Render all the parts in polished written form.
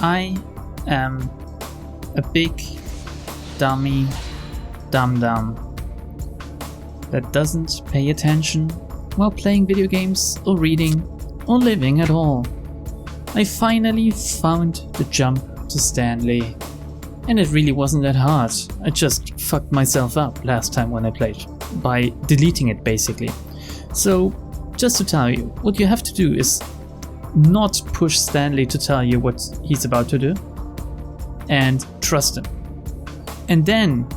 I am a big dummy dum-dum that doesn't pay attention while playing video games or reading or living at all. I finally found the jump to Stanley, and it really wasn't that hard. I just fucked myself up last time when I played, by deleting it basically. So, just to tell you, what you have to do is not push Stanley to tell you what he's about to do, and trust him. And then,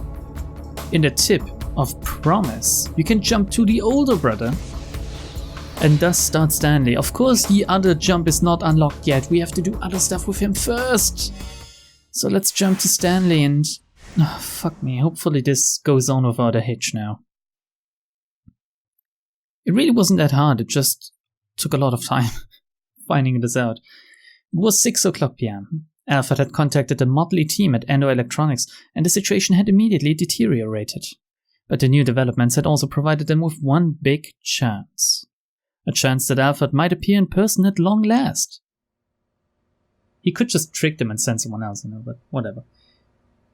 in the tip of promise, you can jump to the older brother and thus start Stanley. Of course, the other jump is not unlocked yet. We have to do other stuff with him first. So let's jump to Stanley and... oh, fuck me, hopefully this goes on without a hitch now. It really wasn't that hard, it just took a lot of time finding this out. It was 6 o'clock p.m. Alfred had contacted the motley team at Endo Electronics, and the situation had immediately deteriorated. But the new developments had also provided them with one big chance. A chance that Alfred might appear in person at long last. He could just trick them and send someone else, but whatever.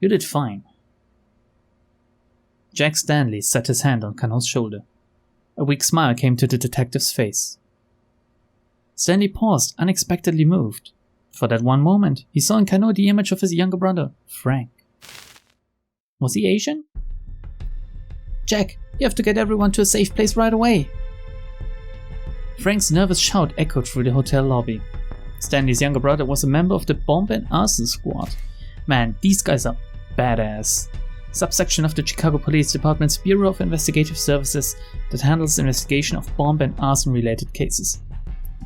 You did fine. Jack Stanley set his hand on Cano's shoulder. A weak smile came to the detective's face. Stanley paused, unexpectedly moved. For that one moment, he saw in Cano the image of his younger brother, Frank. Was he Asian? Jack, you have to get everyone to a safe place right away. Frank's nervous shout echoed through the hotel lobby. Stanley's younger brother was a member of the Bomb and Arson Squad. Man, these guys are badass. Subsection of the Chicago Police Department's Bureau of Investigative Services that handles investigation of bomb and arson related cases.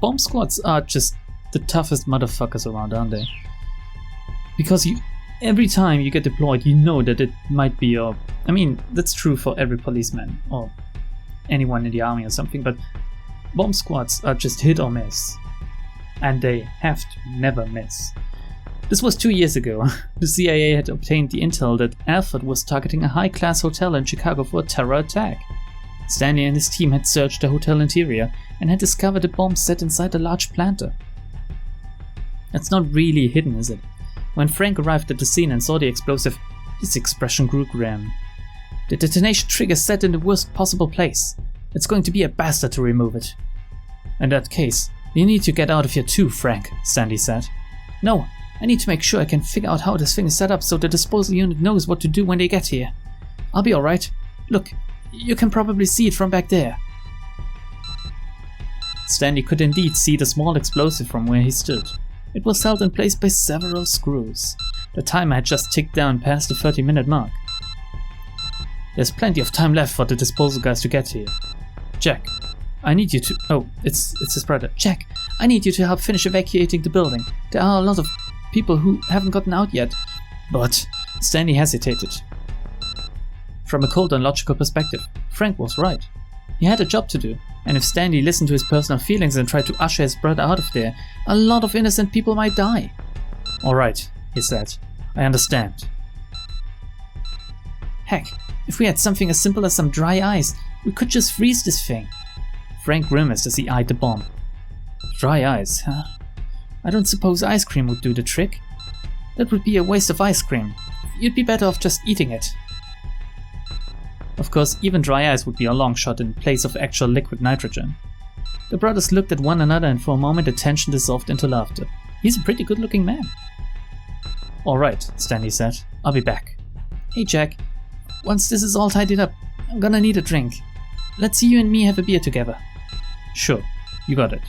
Bomb squads are just the toughest motherfuckers around, aren't they? Because every time you get deployed, you know that it might be your... I mean, that's true for every policeman or anyone in the army or something, but bomb squads are just hit or miss. And they have to never miss. This was 2 years ago. The CIA had obtained the intel that Alfred was targeting a high-class hotel in Chicago for a terror attack. Stanley and his team had searched the hotel interior and had discovered a bomb set inside a large planter. That's not really hidden, is it? When Frank arrived at the scene and saw the explosive, his expression grew grim. The detonation trigger set in the worst possible place. It's going to be a bastard to remove it. In that case, you need to get out of here too, Frank, Stanley said. No, I need to make sure I can figure out how this thing is set up so the disposal unit knows what to do when they get here. I'll be alright. Look, you can probably see it from back there. Stanley could indeed see the small explosive from where he stood. It was held in place by several screws. The timer had just ticked down past the 30-minute mark. There's plenty of time left for the disposal guys to get here. Jack, I need you to... Oh, it's his brother. Jack, I need you to help finish evacuating the building. There are a lot of people who haven't gotten out yet. But Stanley hesitated. From a cold and logical perspective, Frank was right. He had a job to do, and if Stanley listened to his personal feelings and tried to usher his brother out of there, a lot of innocent people might die. Alright, he said. I understand. Heck, if we had something as simple as some dry ice, we could just freeze this thing. Frank grimaced as he eyed the bomb. Dry ice, huh? I don't suppose ice cream would do the trick. That would be a waste of ice cream. You'd be better off just eating it. Of course, even dry ice would be a long shot in place of actual liquid nitrogen. The brothers looked at one another and for a moment the tension dissolved into laughter. He's a pretty good-looking man. Alright, Stanley said. I'll be back. Hey Jack, once this is all tidied up, I'm gonna need a drink. Let's see you and me have a beer together. Sure, you got it.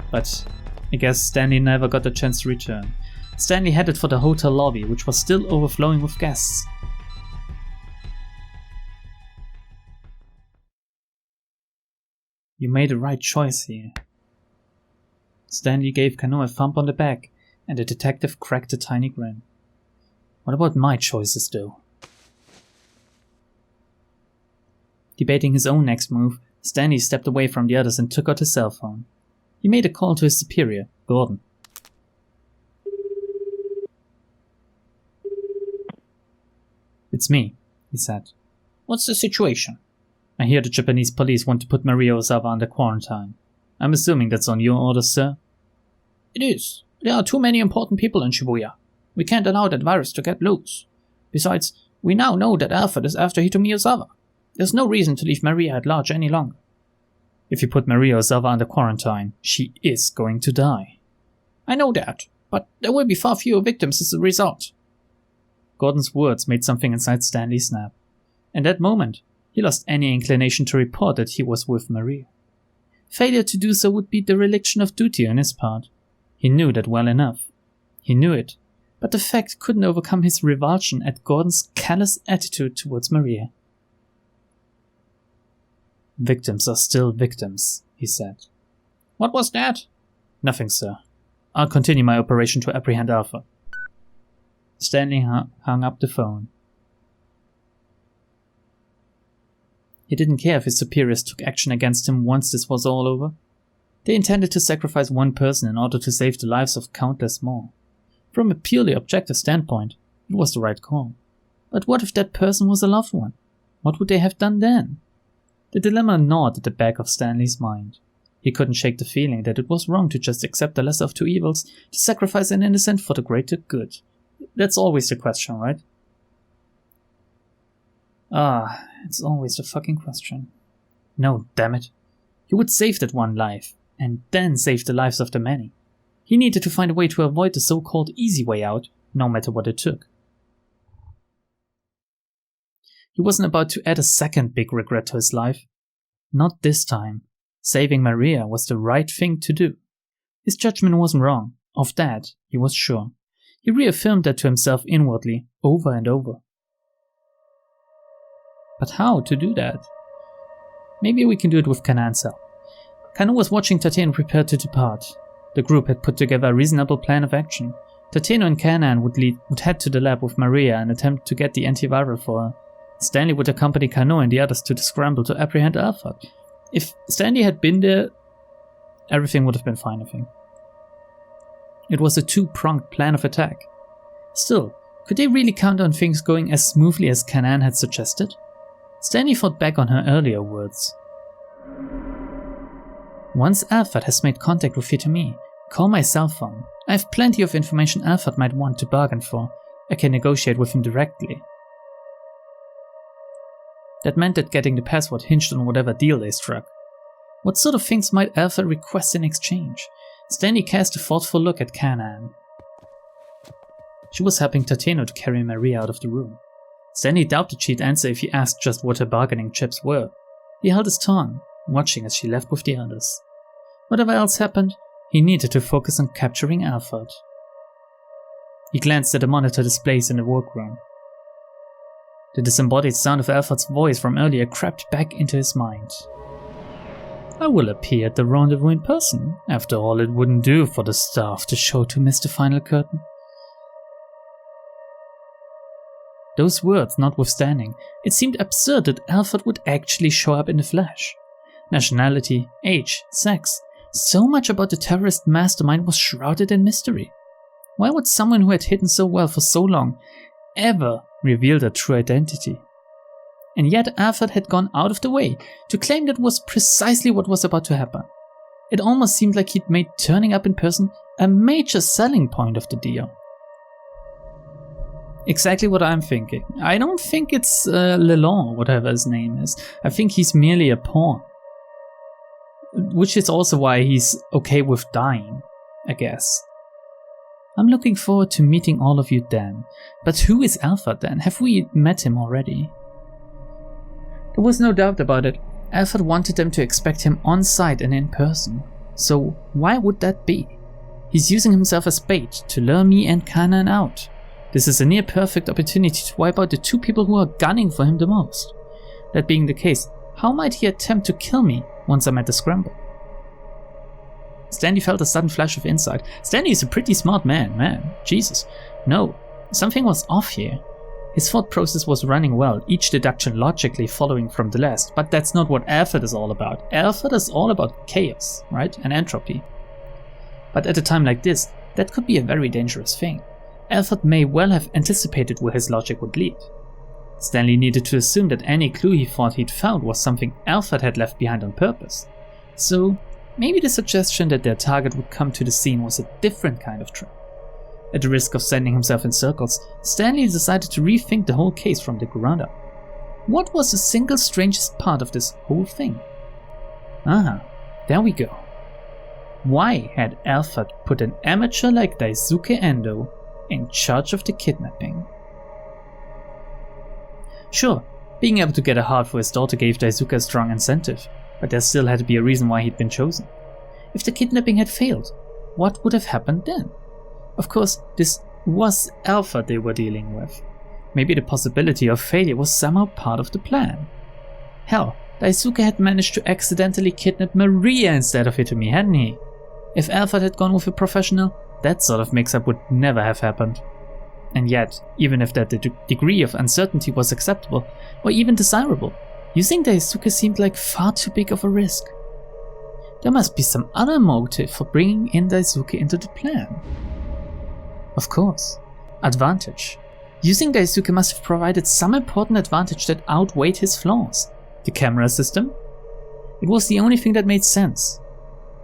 But I guess Stanley never got a chance to return. Stanley headed for the hotel lobby, which was still overflowing with guests. You made the right choice here. Stanley gave Cano a thump on the back, and the detective cracked a tiny grin. What about my choices, though? Debating his own next move, Stanley stepped away from the others and took out his cell phone. He made a call to his superior, Gordon. It's me, he said. What's the situation? I hear the Japanese police want to put Maria Ozawa under quarantine. I'm assuming that's on your orders, sir? It is. There are too many important people in Shibuya. We can't allow that virus to get loose. Besides, we now know that Alfred is after Hitomi Ozawa. There's no reason to leave Maria at large any longer. If you put Maria Ozawa under quarantine, she is going to die. I know that, but there will be far fewer victims as a result. Gordon's words made something inside Stanley snap. In that moment, he lost any inclination to report that he was with Maria. Failure to do so would be dereliction of duty on his part. He knew that well enough. He knew it, but the fact couldn't overcome his revulsion at Gordon's callous attitude towards Maria. Victims are still victims, he said. What was that? Nothing, sir. I'll continue my operation to apprehend Alpha. Stanley hung up the phone. He didn't care if his superiors took action against him once this was all over. They intended to sacrifice one person in order to save the lives of countless more. From a purely objective standpoint, it was the right call. But what if that person was a loved one? What would they have done then? The dilemma gnawed at the back of Stanley's mind. He couldn't shake the feeling that it was wrong to just accept the lesser of two evils, to sacrifice an innocent for the greater good. That's always the question, right? It's always the fucking question. No, damn it. He would save that one life, and then save the lives of the many. He needed to find a way to avoid the so-called easy way out, no matter what it took. He wasn't about to add a second big regret to his life. Not this time. Saving Maria was the right thing to do. His judgment wasn't wrong. Of that, he was sure. He reaffirmed that to himself inwardly, over and over. But how to do that? Maybe we can do it with Kanan's help. Kano was watching Tateno prepare to depart. The group had put together a reasonable plan of action. Tateno and Kanan would head to the lab with Maria and attempt to get the antiviral for her. Stanley would accompany Kano and the others to the scramble to apprehend Alpha. If Stanley had been there, everything would have been fine, I think. It was a two-pronged plan of attack. Still, could they really count on things going as smoothly as Kanan had suggested? Stanley thought back on her earlier words. Once Alfred has made contact with Hitomi, call my cell phone. I have plenty of information Alfred might want to bargain for. I can negotiate with him directly. That meant that getting the password hinged on whatever deal they struck. What sort of things might Alfred request in exchange? Stanley cast a thoughtful look at Kanan. She was helping Tateno to carry Maria out of the room. Stanley doubted she'd answer if he asked just what her bargaining chips were. He held his tongue, watching as she left with the others. Whatever else happened, he needed to focus on capturing Alfred. He glanced at the monitor displays in the workroom. The disembodied sound of Alfred's voice from earlier crept back into his mind. I will appear at the rendezvous in person. After all, it wouldn't do for the staff to show to miss the final curtain. Those words notwithstanding, it seemed absurd that Alfred would actually show up in the flesh. Nationality, age, sex, so much about the terrorist mastermind was shrouded in mystery. Why would someone who had hidden so well for so long ever reveal their true identity? And yet Alfred had gone out of the way to claim that was precisely what was about to happen. It almost seemed like he'd made turning up in person a major selling point of the deal. Exactly what I'm thinking. I don't think it's Leland, whatever his name is. I think he's merely a pawn. Which is also why he's okay with dying, I guess. I'm looking forward to meeting all of you then. But who is Alfred then? Have we met him already? There was no doubt about it. Alfred wanted them to expect him on site and in person. So why would that be? He's using himself as bait to lure me and Kanan out. This is a near perfect opportunity to wipe out the two people who are gunning for him the most. That being the case, how might he attempt to kill me once I'm at the scramble? Stanley felt a sudden flash of insight. Stanley is a pretty smart man. Jesus. No, something was off here. His thought process was running well, each deduction logically following from the last, but that's not what Alfred is all about. Alfred is all about chaos, right? And entropy. But at a time like this, that could be a very dangerous thing. Alfred may well have anticipated where his logic would lead. Stanley needed to assume that any clue he thought he'd found was something Alfred had left behind on purpose. So, maybe the suggestion that their target would come to the scene was a different kind of trap. At the risk of sending himself in circles, Stanley decided to rethink the whole case from the ground up. What was the single strangest part of this whole thing? There we go. Why had Alfred put an amateur like Daisuke Endo in charge of the kidnapping? Sure, being able to get a heart for his daughter gave Daisuke a strong incentive, but there still had to be a reason why he'd been chosen. If the kidnapping had failed, what would have happened then? Of course, this was Alpha they were dealing with. Maybe the possibility of failure was somehow part of the plan. Hell, Daisuke had managed to accidentally kidnap Maria instead of Hitomi, hadn't he? If Alpha had gone with a professional, that sort of mix-up would never have happened. And yet, even if that degree of uncertainty was acceptable, or even desirable, using Daisuke seemed like far too big of a risk. There must be some other motive for bringing in Daisuke into the plan. Of course, advantage. Using Daisuke must have provided some important advantage that outweighed his flaws. The camera system? It was the only thing that made sense.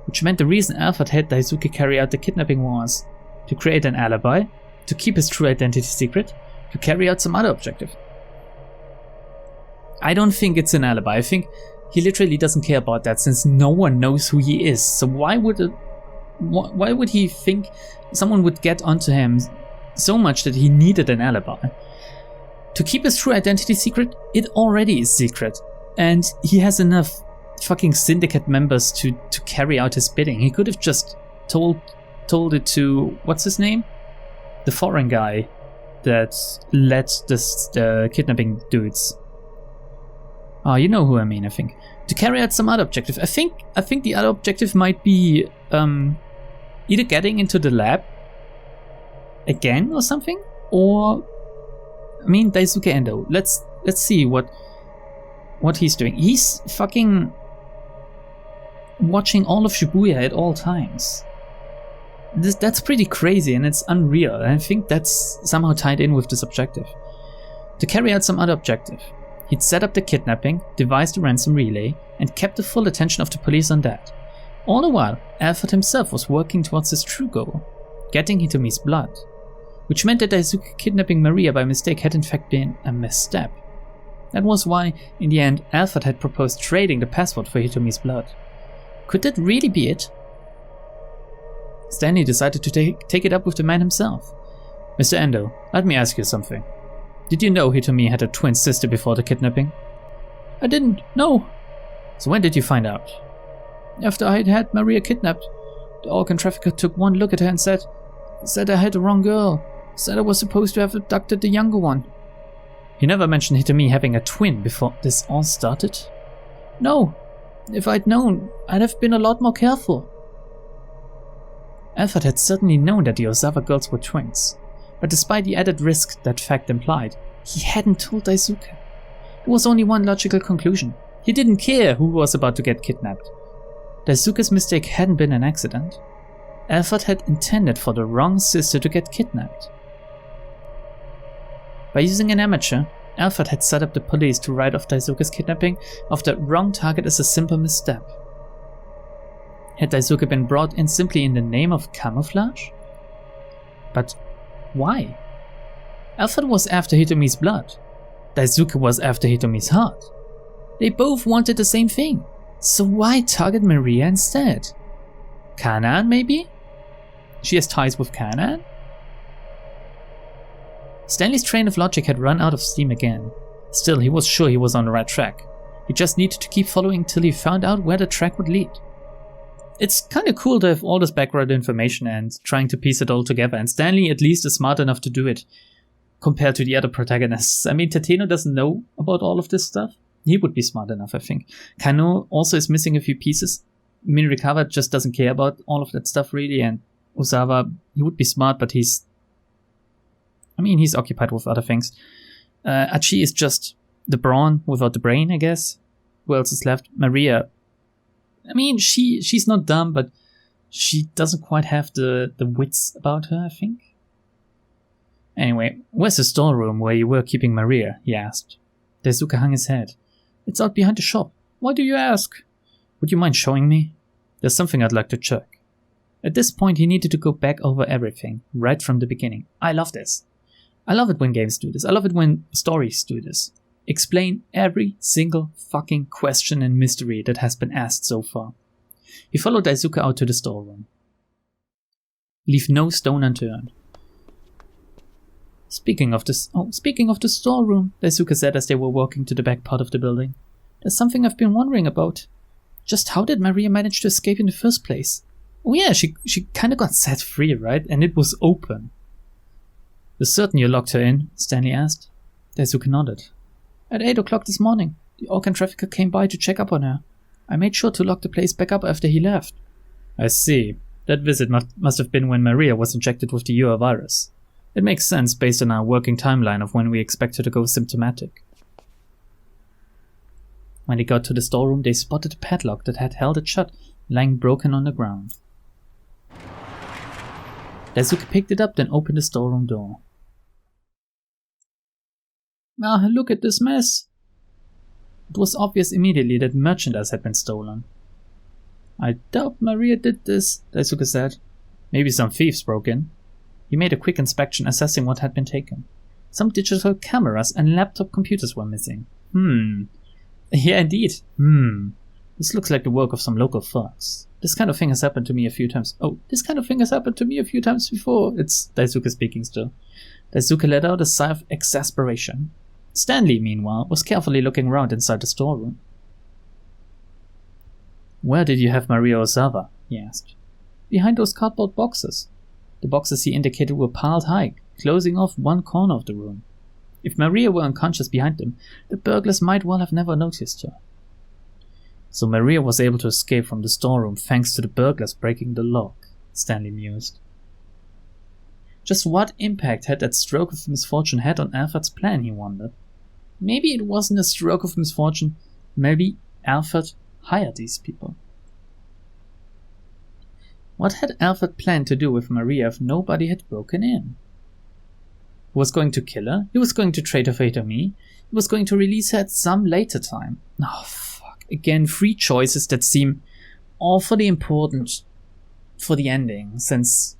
Which meant the reason Alfred had Daisuke carry out the kidnapping was to create an alibi, to keep his true identity secret, to carry out some other objective. I don't think it's an alibi. I think he literally doesn't care about that since no one knows who he is. So why would he think someone would get onto him so much that he needed an alibi? To keep his true identity secret, it already is secret. And he has enough fucking syndicate members to carry out his bidding. He could have just told it to, what's his name? The foreign guy that led the kidnapping dudes. Oh, you know who I mean, I think. To carry out some other objective. I think the other objective might be either getting into the lab again or something, or I mean Daisuke Endo. Let's see what he's doing. He's fucking watching all of Shibuya at all times. That's pretty crazy and it's unreal. I think that's somehow tied in with this objective. To carry out some other objective, he'd set up the kidnapping, devised a ransom relay, and kept the full attention of the police on that. All the while, Alfred himself was working towards his true goal, getting Hitomi's blood, which meant that Daisuke kidnapping Maria by mistake had in fact been a misstep. That was why, in the end, Alfred had proposed trading the password for Hitomi's blood. Could that really be it? Stanley decided to take it up with the man himself. Mr. Endo, let me ask you something. Did you know Hitomi had a twin sister before the kidnapping? I didn't, no. So when did you find out? After I had Maria kidnapped. The organ trafficker took one look at her and said I had the wrong girl. Said I was supposed to have abducted the younger one. He never mentioned Hitomi having a twin before this all started? No. If I'd known, I'd have been a lot more careful. Alfred had certainly known that the Ozawa girls were twins, but despite the added risk that fact implied, he hadn't told Daisuke. There was only one logical conclusion. He didn't care who was about to get kidnapped. Daisuke's mistake hadn't been an accident. Alfred had intended for the wrong sister to get kidnapped. By using an amateur, Alfred had set up the police to write off Daisuke's kidnapping of the wrong target as a simple misstep. Had Daisuke been brought in simply in the name of camouflage? But why? Alfred was after Hitomi's blood. Daisuke was after Hitomi's heart. They both wanted the same thing. So why target Maria instead? Kanaan, maybe? She has ties with Kanaan? Stanley's train of logic had run out of steam again. Still, he was sure he was on the right track. He just needed to keep following till he found out where the track would lead. It's kind of cool to have all this background information and trying to piece it all together, and Stanley at least is smart enough to do it, compared to the other protagonists. I mean, Tateno doesn't know about all of this stuff. He would be smart enough, I think. Kano also is missing a few pieces. Minrikawa just doesn't care about all of that stuff really, and Ozawa, he would be smart, but he's occupied with other things. Achi is just the brawn without the brain, I guess. Who else is left? Maria. I mean, she's not dumb, but she doesn't quite have the wits about her, I think. Anyway, where's the storeroom where you were keeping Maria? He asked. Daisuke hung his head. It's out behind the shop. Why do you ask? Would you mind showing me? There's something I'd like to check. At this point, he needed to go back over everything, right from the beginning. I love this. I love it when games do this. I love it when stories do this. Explain every single fucking question and mystery that has been asked so far. He followed Daisuke out to the storeroom. Leave no stone unturned. Speaking of the storeroom, Daisuke said as they were walking to the back part of the building. There's something I've been wondering about. Just how did Maria manage to escape in the first place? Oh yeah, she kinda got set free, right? And it was open. You're certain you locked her in? Stanley asked. Daisuke nodded. At 8 o'clock this morning, the organ trafficker came by to check up on her. I made sure to lock the place back up after he left. I see. That visit must have been when Maria was injected with the UR virus. It makes sense based on our working timeline of when we expect her to go symptomatic. When they got to the storeroom, they spotted a padlock that had held it shut, lying broken on the ground. Daisuke picked it up, then opened the storeroom door. Ah, look at this mess! It was obvious immediately that merchandise had been stolen. I doubt Maria did this, Daisuke said. Maybe some thieves broke in. He made a quick inspection, assessing what had been taken. Some digital cameras and laptop computers were missing. Yeah, indeed. This looks like the work of some local thugs. This kind of thing has happened to me a few times. This kind of thing has happened to me a few times before. It's Daisuke speaking still. Daisuke let out a sigh of exasperation. Stanley, meanwhile, was carefully looking around inside the storeroom. Where did you have Maria Ozawa? He asked. Behind those cardboard boxes. The boxes he indicated were piled high, closing off one corner of the room. If Maria were unconscious behind them, the burglars might well have never noticed her. So Maria was able to escape from the storeroom thanks to the burglars breaking the lock, Stanley mused. Just what impact had that stroke of misfortune had on Alfred's plan, he wondered. Maybe it wasn't a stroke of misfortune, maybe Alfred hired these people. What had Alfred planned to do with Maria if nobody had broken in? He was going to kill her, he was going to trade her for Hitomi, he was going to release her at some later time. Oh, fuck. Again, 3 choices that seem awfully important for the ending, since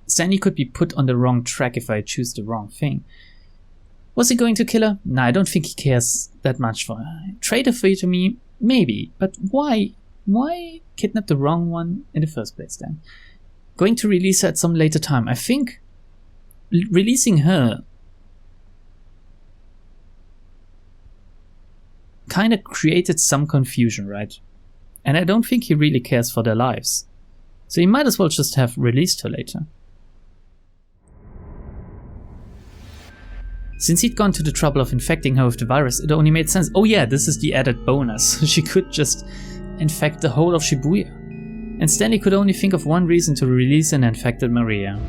Stanley could be put on the wrong track if I choose the wrong thing. Was he going to kill her? Nah, I don't think he cares that much for her. Trade her for Hitomi? Maybe, but why? Why kidnap the wrong one in the first place then? Going to release her at some later time. I think releasing her kind of created some confusion, right? And I don't think he really cares for their lives. So he might as well just have released her later. Since he'd gone to the trouble of infecting her with the virus, it only made sense. Oh yeah, this is the added bonus. She could just infect the whole of Shibuya. And Stanley could only think of one reason to release an infected Maria.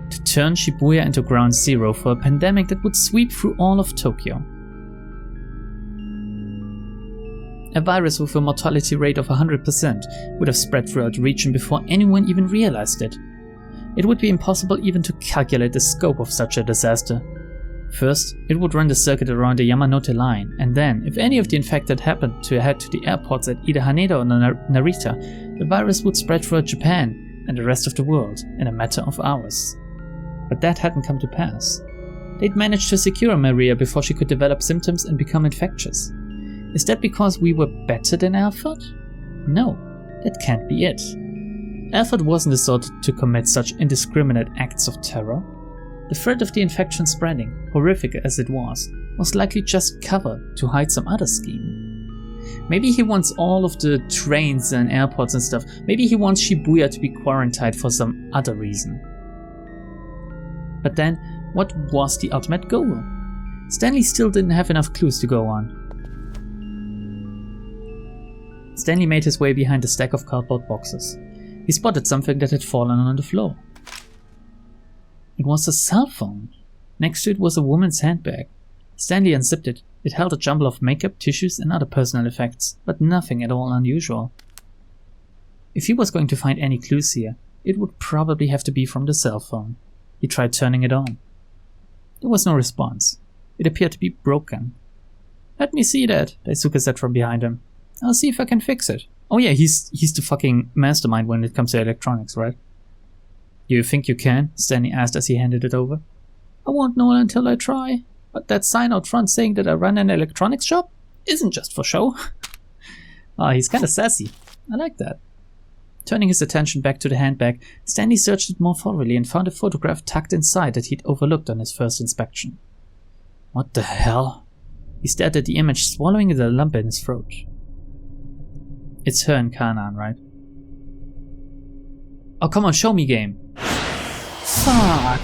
To turn Shibuya into ground zero for a pandemic that would sweep through all of Tokyo. A virus with a mortality rate of 100% would have spread throughout the region before anyone even realized it. It would be impossible even to calculate the scope of such a disaster. First, it would run the circuit around the Yamanote line, and then, if any of the infected happened to head to the airports at either Haneda or Narita, the virus would spread throughout Japan and the rest of the world in a matter of hours. But that hadn't come to pass. They'd managed to secure Maria before she could develop symptoms and become infectious. Is that because we were better than Alfred? No, that can't be it. Alfred wasn't the sort to commit such indiscriminate acts of terror. The threat of the infection spreading, horrific as it was likely just cover to hide some other scheme. Maybe he wants all of the trains and airports and stuff. Maybe he wants Shibuya to be quarantined for some other reason. But then, what was the ultimate goal? Stanley still didn't have enough clues to go on. Stanley made his way behind a stack of cardboard boxes. He spotted something that had fallen on the floor. It was a cell phone. Next to it was a woman's handbag. Stanley unzipped it. It held a jumble of makeup, tissues and other personal effects, but nothing at all unusual. If he was going to find any clues here, it would probably have to be from the cell phone. He tried turning it on. There was no response. It appeared to be broken. Let me see that, Daisuke said from behind him. I'll see if I can fix it. Oh yeah, he's the fucking mastermind when it comes to electronics, right? You think you can? Stanley asked as he handed it over. I won't know until I try. But that sign out front saying that I run an electronics shop isn't just for show. He's kinda sassy. I like that. Turning his attention back to the handbag, Stanley searched it more thoroughly and found a photograph tucked inside that he'd overlooked on his first inspection. What the hell? He stared at the image, swallowing the lump in his throat. It's her and Kanan, right? Oh, come on, show me, game. Fuck.